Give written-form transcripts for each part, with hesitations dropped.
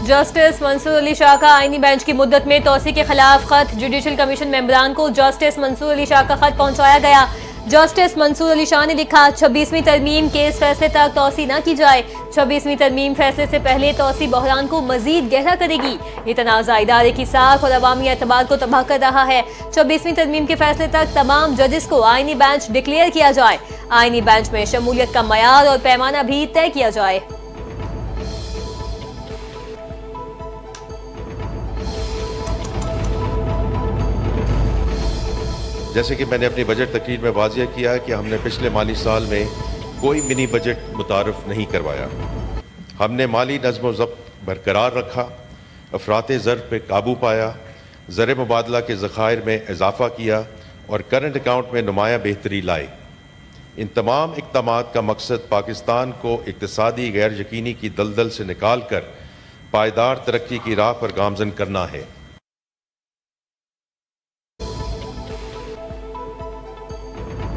Justice Mansoor Ali Shah का आईनी bench की मुद्दत में तोसी के खिलाफ खत जुडिशल कमीशन मेंबरान को जस्टिस मंसूर अली शाह का खत पहुंचाया गया। जस्टिस मंसूर अली शाह ने लिखा, 26वीं तरमीम केस फैसले तक तोसी न की जाए। 26वीं तरमीम फैसले से पहले तोसी बहरान को मजीद गहरा करेगी। ये तनाज़ा इदारे की साख और अवामी एतबार को तबाह कर रहा है। 26वीं तरमीम के फैसले तक तमाम जजेस को आईनी बेंच डिक्लेयर किया जाए। आईनी बेंच में शमूलियत का मयार और पैमाना भी तय किया जाए। जैसे कि मैंने अपनी बजट तकरीर में वाज़िया किया है कि हमने पिछले माली साल में कोई मिनी बजट मुतारफ़ नहीं करवाया। हमने माली नज़्म व ज़ब्त बरकरार रखा, अफराते ज़र पे काबू पाया, ज़र मुबादला के ज़खायर में इजाफ़ा किया और करंट अकाउंट में नुमाया बेहतरी लाए। इन तमाम इक़दामात का मकसद पाकिस्तान को इक़्तिसादी गैर यकीनी की दलदल से निकाल कर पायदार तरक्की की राह पर गामज़न करना है।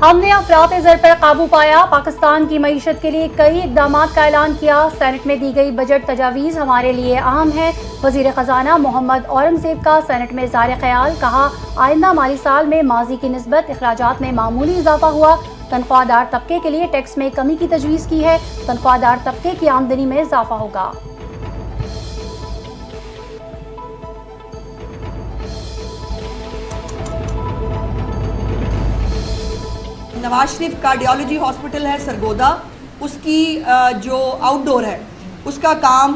हमने अफरात ज़र पर काबू पाया, पाकिस्तान की मईशत के लिए कई इक़दाम का ऐलान किया। सेनेट में दी गई बजट तजावीज़ हमारे लिए अहम है। वज़ीर ख़जाना मोहम्मद औरंगज़ेब का सेनेट में इज़हार ख़याल, कहा आइंदा माली साल में माजी की निस्बत अखराजात में मामूली इजाफा हुआ। तनख्वाहदार तबके के लिए टैक्स में कमी की तजवीज़ की है। तनख्वाहदार तबके की आमदनी में इजाफा होगा। नवाज शरीफ कार्डियोलॉजी हॉस्पिटल है सरगोदा, उसकी जो आउटडोर है उसका काम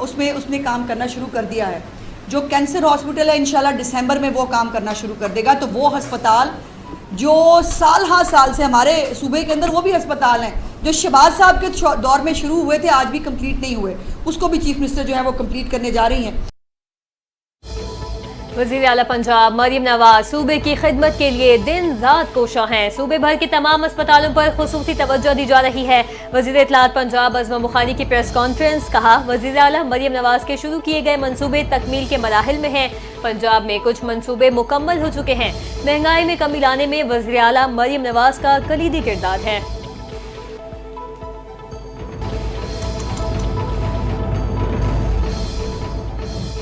उसने काम करना शुरू कर दिया है। जो कैंसर हॉस्पिटल है इंशाल्लाह दिसंबर में वो काम करना शुरू कर देगा। तो वो हस्पताल जो साल से हमारे सूबे के अंदर वो भी हस्पताल हैं जो शहबाज साहब के दौर में शुरू हुए थे, आज भी कंप्लीट नहीं हुए, उसको भी चीफ मिनिस्टर जो है वो कंप्लीट करने जा रही हैं। वज़ीर आला पंजाब मरियम नवाज सूबे की खिदमत के लिए दिन रात कोशा हैं। सूबे भर के तमाम अस्पतालों पर खुसूसी तवज्जो दी जा रही है। वज़ीर इत्तलात पंजाब अज़मा बुखारी की प्रेस कॉन्फ्रेंस, कहा वज़ीर आला मरियम नवाज के शुरू किए गए मंसूबे तकमील के मराहिल में हैं। पंजाब में कुछ मंसूबे मुकम्मल हो चुके हैं। महंगाई में कमी लाने में वज़ीर आला मरियम नवाज का कलीदी किरदार है।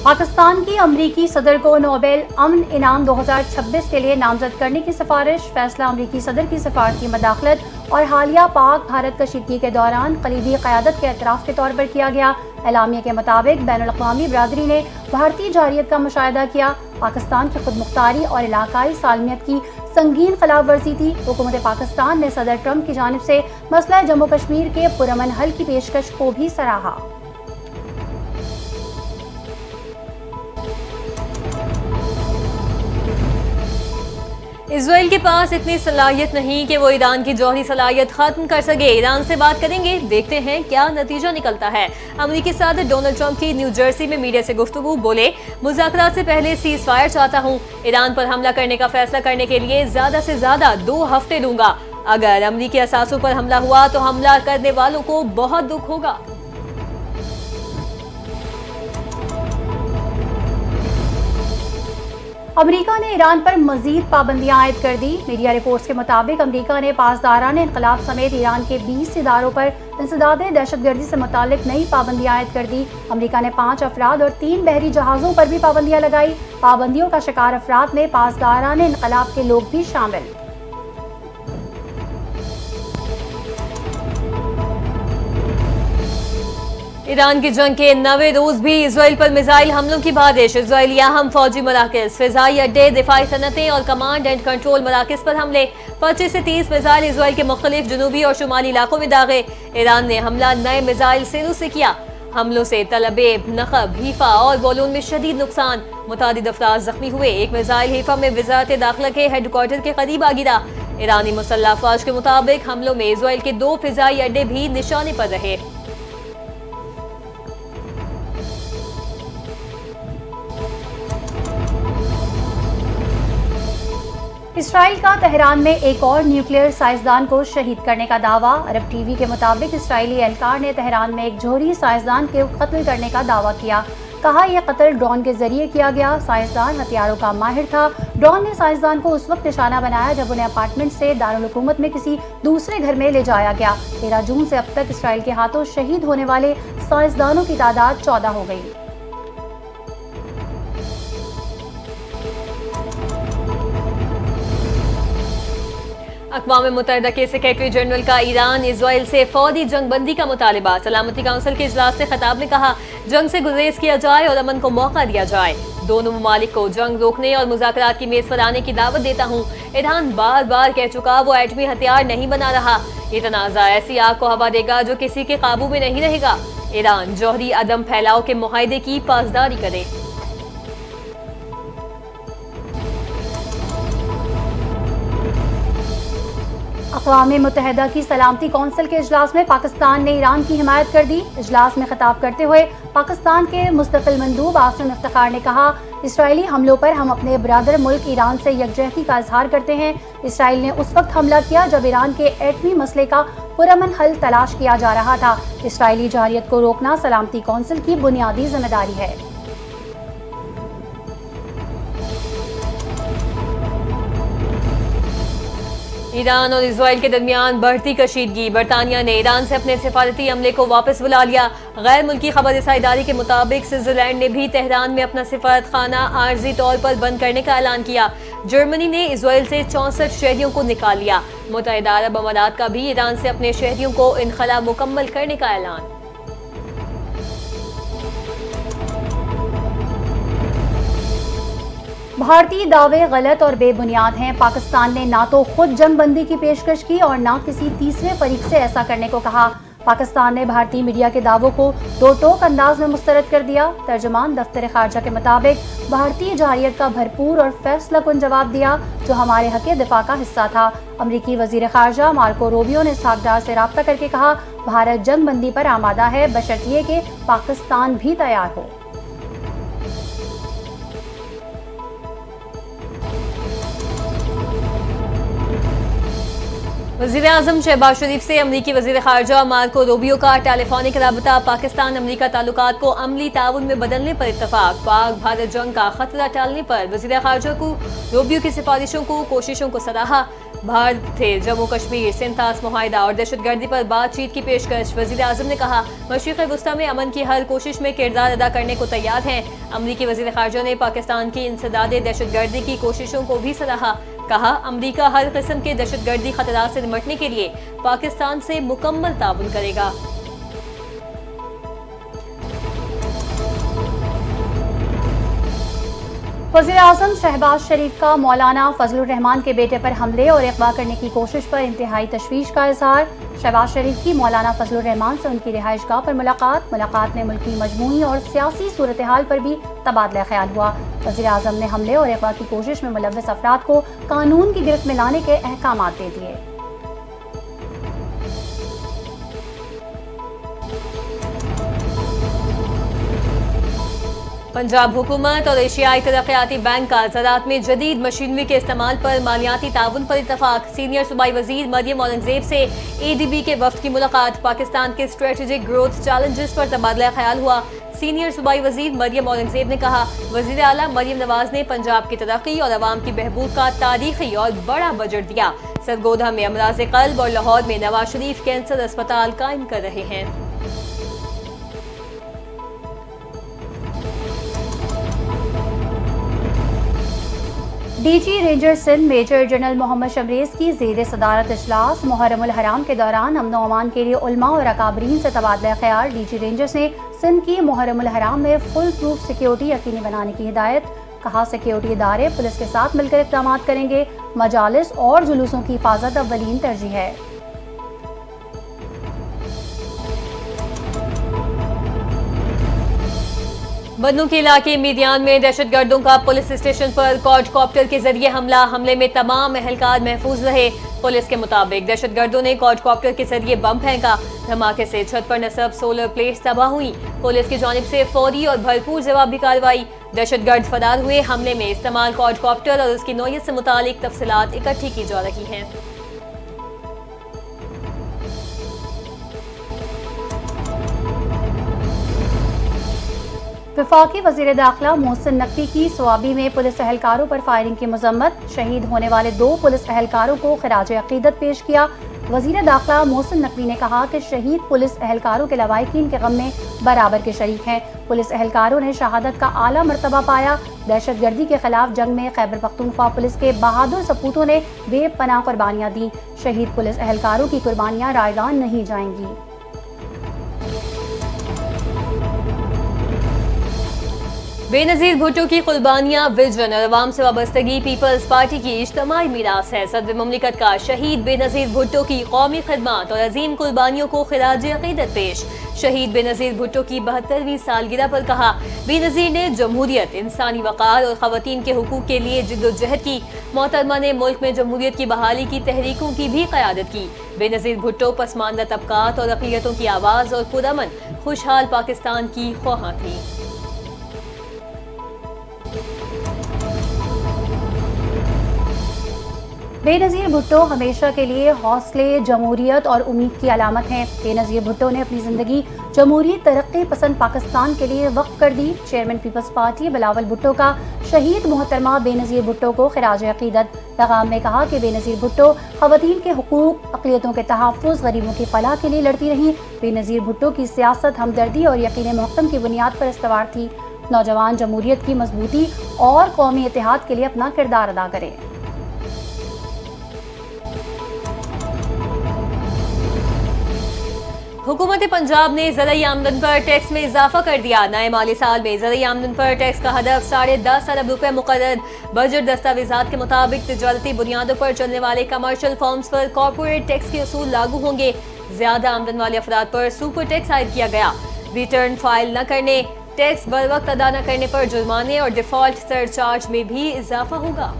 पाकिस्तान की अमरीकी सदर को नोबेल अमन इनाम 2026 के लिए नामजद करने की सिफारिश। फैसला अमरीकी सदर की सफारती मदाखलत और हालिया पाक भारत कशीदगी के दौरान कलीदी क़यादत के एतराफ़ के तौर पर किया गया। एलामिया के मुताबिक बैनुल-अक़वामी बरादरी ने भारतीय जारियत का मुशाहिदा किया। पाकिस्तान की खुदमुख्तारी और इलाकाई सालमियत की संगीन खिलाफ वर्जी थी। हुकूमत पाकिस्तान ने सदर ट्रंप की जानिब से मसला जम्मू कश्मीर के पुरअमन हल की पेशकश को भी सराहा। इजराइल के पास इतनी सलाहियत नहीं कि वो ईरान की जौहरी सलाहियत खत्म कर सके। ईरान से बात करेंगे, देखते हैं क्या नतीजा निकलता है। अमेरिकी सदर डोनाल्ड ट्रंप की न्यू जर्सी में मीडिया से गुफ्तगू, बोले मुज़ाकरात से पहले सीज फायर चाहता हूँ। ईरान पर हमला करने का फैसला करने के लिए ज्यादा से ज्यादा 2 हफ्ते लूंगा। अगर अमेरिकी असासों पर हमला हुआ तो हमला करने वालों को बहुत दुख होगा। अमेरिका ने ईरान पर मजीद पाबंदियां आयद कर दी। मीडिया रिपोर्ट्स के मुताबिक अमेरिका ने पासदारान इनकलाब समेत ईरान के 20 इदारों पर इंसदाद दहशतगर्दी से मुतालिक नई पाबंदियां आयद कर दी। अमेरिका ने 5 अफराद और 3 बहरी जहाज़ों पर भी पाबंदियां लगाई। पाबंदियों का शिकार अफराद में पासदारान इनकलाब के लोग भी शामिल। ईरान की जंग के 9वें रोज भी इजराइल पर मिसाइल हमलों की बारिश। इजराइली अहम फौजी मराकज़, फिजाई अड्डे, दिफाई सनतें और कमांड एंड कंट्रोल मराकज़ पर हमले। 25 से 30 मिसाइल इजराइल के मुख्तलिफ जनूबी और शुमाली इलाकों में दागे। ईरान ने हमला नए मिसाइल सेरों से किया। हमलों से तलबेब, नखब, हीफा और बोलून में शदीद नुकसान। मुतादिद अफराद जख्मी हुए। एक मिसाइल हीफा में वज़ारत दाखिला के हेडक्वार्टर के करीब आ गिरा। ईरानी मुसल्लह अफवाज के मुताबिक हमलों में इजराइल के 2 फिजाई अड्डे भी निशाने पर रहे। इसराइल का तेहरान में एक और न्यूक्लियर साइंसदान को शहीद करने का दावा। अरब टीवी के मुताबिक इसराइली एहलकार ने तेहरान में एक जोहरी साइंसदान के कत्ल करने का दावा किया। कहा यह कत्ल ड्रोन के जरिए किया गया। साइंसदान हथियारों का माहिर था। ड्रोन ने साइंसदान को उस वक्त निशाना बनाया जब उन्हें अपार्टमेंट से दारुल हुकूमत में किसी दूसरे घर में ले जाया गया। 13 जून से अब तक इसराइल के हाथों शहीद होने वाले साइंसदानों की तादाद 14 हो गई। अक़वाम मुत्तहिदा के सेक्रेटरी जनरल का ईरान इजराइल से फौरी जंग बंदी का मुतालिबा। सलामती काउंसिल के इजलास से खिताब ने कहा जंग से गुरेज किया जाए और अमन को मौका दिया जाए। दोनों ममालिक को जंग रोकने और मुज़ाकरात की मेज पर आने की दावत देता हूँ। ईरान बार बार कह चुका वो एटमी हथियार नहीं बना रहा। ये तनाज़ा ऐसी आग को हवा देगा जो किसी के काबू में नहीं रहेगा। ईरान जौहरी अदम फैलाव के मुआहदे की पासदारी करे। अक़वाम मुत्तहिदा की सलामती कौंसिल के इजलास में पाकिस्तान ने ईरान की हिमायत कर दी। इजलास में खिताब करते हुए पाकिस्तान के मुस्तकिल मंदूब आसिम इफ्तिखार ने कहा इसराइली हमलों पर हम अपने बरादर मुल्क ईरान से यकजहती का इजहार करते हैं। इसराइल ने उस वक्त हमला किया जब ईरान के एटमी मसले का पुरअमन हल तलाश किया जा रहा था। इसराइली जारियत को रोकना सलामती कौंसिल की बुनियादी जिम्मेदारी है। ईरान और इजराइल के दरमियान बढ़ती कशीदगी। बरतानिया ने ईरान से अपने सिफारती अमले को वापस बुला लिया। गैर मुल्की खबर रसाई इदारे के मुताबिक स्विट्जरलैंड ने भी तेहरान में अपना सिफारत खाना आर्जी तौर पर बंद करने का ऐलान किया। जर्मनी ने इजराइल से 64 शहरियों को निकाल लिया। मुत्तहिदा अरब अमारात का भी ईरान से अपने शहरियों को इनखला मुकम्मल करने का ऐलान। भारतीय दावे गलत और बेबुनियाद हैं। पाकिस्तान ने ना तो खुद जंग बंदी की पेशकश की और ना किसी तीसरे फरीक से ऐसा करने को कहा। पाकिस्तान ने भारतीय मीडिया के दावों को दो टोक अंदाज में मुस्तरद कर दिया। तर्जुमान दफ्तर खारजा के मुताबिक भारतीय जारियत का भरपूर और फैसला कुन जवाब दिया जो हमारे हक दिफा का हिस्सा था। अमरीकी वजीर खारजा मार्को रूबियो ने सागदार से राब्ता करके कहा भारत जंग बंदी पर आमादा है बशर्ते कि पाकिस्तान भी तैयार हो। वज़ीर-ए-आज़म शहबाज शरीफ से अमरीकी वज़ीर ख़ारजा मार्को रूबियो का टेलीफोनिक रबता। पाकिस्तान अमरीका ताल्लुकात को अमली ताउन में बदलने पर इत्तफाक। पाक भारत जंग का खतरा टालने पर वज़ीर ख़ारजा को रूबियो की सिफारिशों को कोशिशों को सराहा। भारत थे जम्मू कश्मीर सिंथास मुआहिदा और दहशतगर्दी पर बातचीत की पेशकश। वज़ीर-ए-आज़म ने कहा मशरिक़ वस्ता में अमन की हर कोशिश में किरदार अदा करने को तैयार हैं। अमरीकी वज़ीर ख़ारजा ने पाकिस्तान की इंसदाद दहशतगर्दी की कोशिशों को भी सराहा। कहा अमरीका हर किस्म के दहशतगर्दी खतरात से निपटने के लिए पाकिस्तान से मुकम्मल ताउन करेगा। वज़ीर-ए-आज़म शहबाज शरीफ का मौलाना फजलुर रहमान के बेटे पर हमले और अगवा करने की कोशिश पर इंतहाई तशवीश का इजहार। शहबाज शरीफ की मौलाना फजलुर रहमान से उनकी रिहाइशगाह पर मुलाकात में मुल्की मजमूई और सियासी सूरत हाल पर भी तबादला ख्याल हुआ। वज़ीर-ए-आज़म ने हमले और अगवा की कोशिश में मुलव्वस अफराद को कानून की गिरफ्त में लाने के अहकाम दे दिए। पंजाब हुकूमत और एशियाई तरक्याती बैंक का ज़राअत में जदीद मशीनरी के इस्तेमाल पर मालियाती ताउन पर इत्तफाक। सीनियर सूबाई वजीर मरियम औरंगजेब से ADB के वफ्द की मुलाकात। पाकिस्तान के स्ट्रेटेजिक ग्रोथ चैलेंजेस पर तबादला ख्याल हुआ। सीनियर सूबाई वजीर मरियम औरंगजेब ने कहा वजीर आला मरियम नवाज ने पंजाब की तरक्की और अवाम की बहबूद का तारीखी और बड़ा बजट दिया। सरगोधा में अमराज क़ल्ब और लाहौर में नवाज शरीफ कैंसर अस्पताल कायम कर रहे हैं। DG ranger Sindh major general Mohammad Shamrez की ज़ेर सदारत इजलास। मुहर्रमुल हराम के दौरान अमन व अमान के लिए उलमा और अकाबरीन से तबादला ख्याल। DG रेंजर्स ने सिंध की मुहर्रमुल हराम में फुल प्रूफ सिक्योरिटी यकीनी बनाने की हिदायत। कहा सिक्योरिटी इदारे पुलिस के साथ मिलकर इक़दाम करेंगे। मजालिस और जुलूसों की हिफाजत अव्वलीन तरजीह है। बन्नू के इलाके मीदियान में दहशतगर्दों का पुलिस स्टेशन पर क्वाडकॉप्टर के जरिए हमले में तमाम एहलकार महफूज रहे। पुलिस के मुताबिक दहशतगर्दों ने क्वाडकॉप्टर के जरिए बम फेंका। धमाके से छत पर नस्ब सोलर प्लेट्स तबाह हुई। पुलिस की जानिब से फौरी और भरपूर जवाबी कार्रवाई। दहशतगर्द फरार हुए। हमले में इस्तेमाल क्वाडकॉप्टर और उसकी नौयत से मुतालिक तफसीलात इकट्ठी की जा रही हैं। वफाकी वज़ीर दाखिला मोहसिन नकवी की स्वाबी में पुलिस एहलकारों पर फायरिंग की मजम्मत। शहीद होने वाले 2 पुलिस एहलकारों को खिराज अकीदत पेश किया। वज़ीर दाखिला मोहसिन नकवी ने कहा कि शहीद पुलिस एहलकारों के लवाहिकीन के गम में बराबर के शरीक हैं। पुलिस एहलकारों ने शहादत का आला मर्तबा पाया। दहशतगर्दी के खिलाफ जंग में खैबर पख्तूनख्वा पुलिस के बहादुर सपूतों ने बेपनाह कुर्बानियां दी। शहीद पुलिस एहलकारों की कुर्बानियां रायगान नहीं जाएंगी। बेनज़ीर भुट्टो की कुर्बानियां विजन और अवाम से वाबस्तगी पीपल्स पार्टी की इज्तिमाई मीरास है। सदर मुमलिकत का शहीद बेनज़ीर भुट्टो की कौमी खिदमत और अजीम कुर्बानियों को खिराज अकीदत पेश। शहीद बेनज़ीर भुट्टो की 72वीं सालगिरह पर कहा, बेनज़ीर ने जमहूरियत, इंसानी वक़ार और ख़वातीन के हुकूक के लिए जिद्दोजहद की। मोहतरमा ने मुल्क में जमहूरियत की बहाली की तहरीकों की भी क़यादत की। बेनज़ीर भुट्टो पसमानदा तबकात और अक़लियतों की आवाज़ और पुरअमन खुशहाल पाकिस्तान की ख्वाहां थी। बेनज़ीर भुट्टो हमेशा के लिए हौसले, जमहूरियत और उम्मीद की अलामत हैं। बेनज़ीर भुट्टो ने अपनी ज़िंदगी जमहूरी तरक्की पसंद पाकिस्तान के लिए वक्फ कर दी। Chairman Peoples Party Bilawal Bhutto का शहीद मोहतरमा बेनज़ीर भुट्टो को खिराज अकीदत। पैगाम में कहा कि बेनज़ीर भुट्टो ख़वातीन के हुकूक, अक़लियतों के तहफ़्फ़ुज़, गरीबों की फलाह के लिए लड़ती रहीं। बेनज़ीर भुट्टो की सियासत हमदर्दी और यकीन मुहक्कम की बुनियाद पर इस्तवार थी। नौजवान जमहूरियत की मजबूती और कौमी इत्तेहाद के लिए अपना किरदार अदा करें। हुकूमत पंजाब ने ज़राई आमदन पर टैक्स में इजाफा कर दिया। नए माली साल में ज़राई आमदन पर टैक्स का हदफ 10.5 अरब रुपए मुकर्रर। बजट दस्तावेजात के मुताबिक तिजारती बुनियादों पर चलने वाले कमर्शियल फॉर्म्स पर कॉर्पोरेट टैक्स के असूल लागू होंगे। ज्यादा आमदन वाले अफराद पर सुपर टैक्स आयद किया गया। रिटर्न फाइल न करने, टैक्स बर वक्त अदा न करने पर जुर्माने और डिफॉल्ट सरचार्ज में भी इजाफा होगा।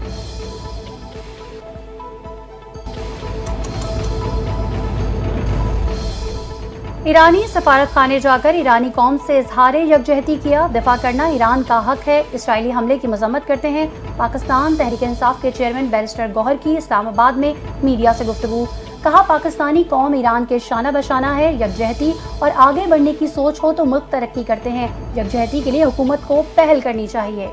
ईरानी सफारत खाने जाकर ईरानी कौम से इजहार यकजहती किया। दिफा करना ईरान का हक है। इसराइली हमले की मजम्मत करते हैं। पाकिस्तान तहरीक इंसाफ के चेयरमैन बैरिस्टर गौहर की इस्लामाबाद में मीडिया से गुफ्तगू। कहा, पाकिस्तानी कौम ईरान के शाना बशाना है। यकजहती और आगे बढ़ने की सोच हो तो मुल्क तरक्की करते हैं। यकजहती के लिए हुकूमत को पहल करनी चाहिए।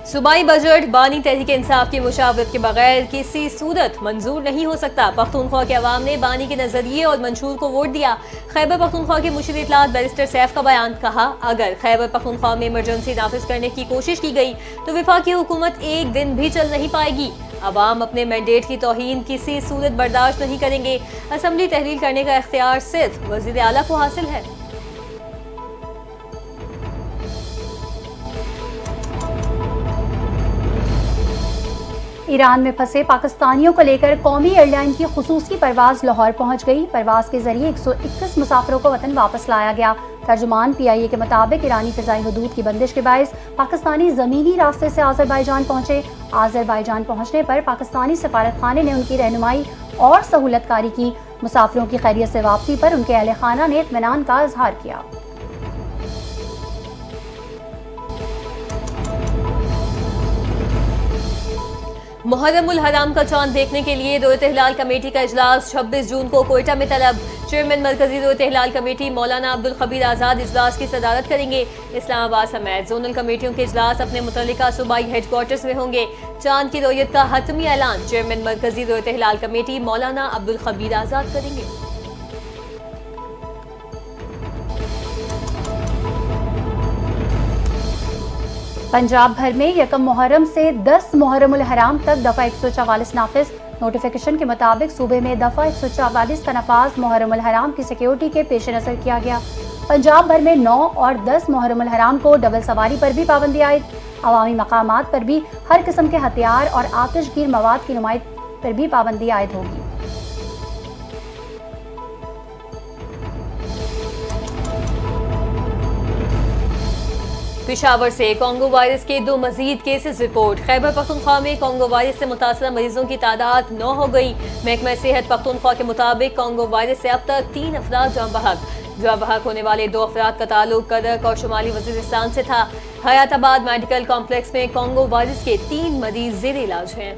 सूबाई बजट बानी तहरीक इंसाफ की मुशावरत के बगैर किसी सूरत मंजूर नहीं हो सकता। पख्तूनख्वा के अवाम ने बानी के नजरिए और मंशूर को वोट दिया। खैबर पख्तूनख्वा के मुशीर इत्तलात बैरिस्टर सैफ का बयान। कहा, अगर खैबर पख्तूनख्वा में इमरजेंसी नाफिज करने की कोशिश की गई तो वफाकी हुकूमत एक दिन भी चल नहीं पाएगी। अवाम अपने मैंडेट की तौहीन किसी सूरत बर्दाश्त नहीं करेंगे। असम्बली तहलील करने का इख्तियार सिर्फ वज़ीर आला को हासिल है। ईरान में फंसे पाकिस्तानियों को लेकर कौमी एयरलाइन की खुसूसी परवाज लाहौर पहुंच गई। परवाज के जरिए 121 मुसाफिरों को वतन वापस लाया गया। तर्जुमान PIA के मुताबिक ईरानी फिजाई हदूद की बंदिश के बायस पाकिस्तानी ज़मीनी रास्ते से आज़रबाईजान पहुंचे। आज़रबाईजान पहुंचने पर पाकिस्तानी सफारत खाने ने उनकी रहनुमाई और सहूलतकारी की। मुसाफिरों की खैरियत से वापसी पर उनके अहले खाना ने इत्मीनान का इजहार किया। मुहर्रमुल हराम का चांद देखने के लिए दौलत हिलाल कमेटी का इजलास 26 जून को कोयटा में तलब। चेयरमैन मरकजी दौलत हिलाल कमेटी मौलाना अब्दुल खबीर आज़ाद इजलास की सदारत करेंगे। इस्लामाबाद समेत जोनल कमेटियों के इजलास अपने मुतल्लिका सूबाई हेडक्वार्टर्स में होंगे। चांद की रोयत का हतमी ऐलान चेयरमैन मरकजी दौलत हिलाल कमेटी मौलाना अब्दुल खबीर आज़ाद करेंगे। पंजाब भर में यकम मुहर्रम से 10 मुहर्रमुल हराम तक दफ़ा 144 नाफिज। नोटिफिकेशन के मुताबिक सूबे में दफ़ा 144 का नफाज मुहर्रमुल हराम की सिक्योरिटी के पेश नज़र किया गया। पंजाब भर में 9 और 10 मुहर्रमुल हराम को डबल सवारी पर भी पाबंदी आयद। अवामी मकामात पर भी हर किस्म के हथियार और आतिशगीर मवाद की नुमाइश पर भी पाबंदी आयद होगी। पेशावर से कोंगो वायरस के 2 मजीद केसेस रिपोर्ट। खैबर पख्तूनख्वा में कोंगो वायरस से मुतासरा मरीजों की तादाद 9 हो गई। महकमा सेहत पख्तूनख्वा के मुताबिक कोंगो वायरस से अब तक 3 अफराद जाँ बहक होने वाले 2 अफराद का ताल्लुक कदक और शुमाली वजीरिस्तान से था। हयाताबाद मेडिकल कॉम्प्लेक्स में कोंगो वायरस के 3 मरीज जेर इलाज हैं।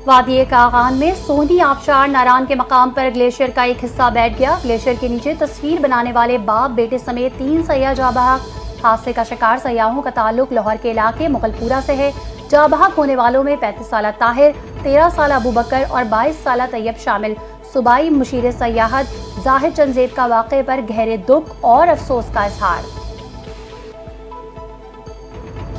وادی کاغان میں سونی آبشار ناران کے مقام پر گلیشیئر کا ایک حصہ بیٹھ گیا. گلیشیئر کے نیچے تصویر بنانے والے باپ بیٹے سمیت 3 سیاح جاں بحق. حادثے کا شکار سیاحوں کا تعلق لاہور کے علاقے مغل پورہ سے ہے. جاں بحق ہونے والوں میں 35 سالہ طاہر، 13 سالہ ابو بکر اور 22 سالہ طیب شامل. صوبائی مشیر سیاحت ظاہر چند زید کا واقعے پر گہرے دکھ اور افسوس کا اظہار.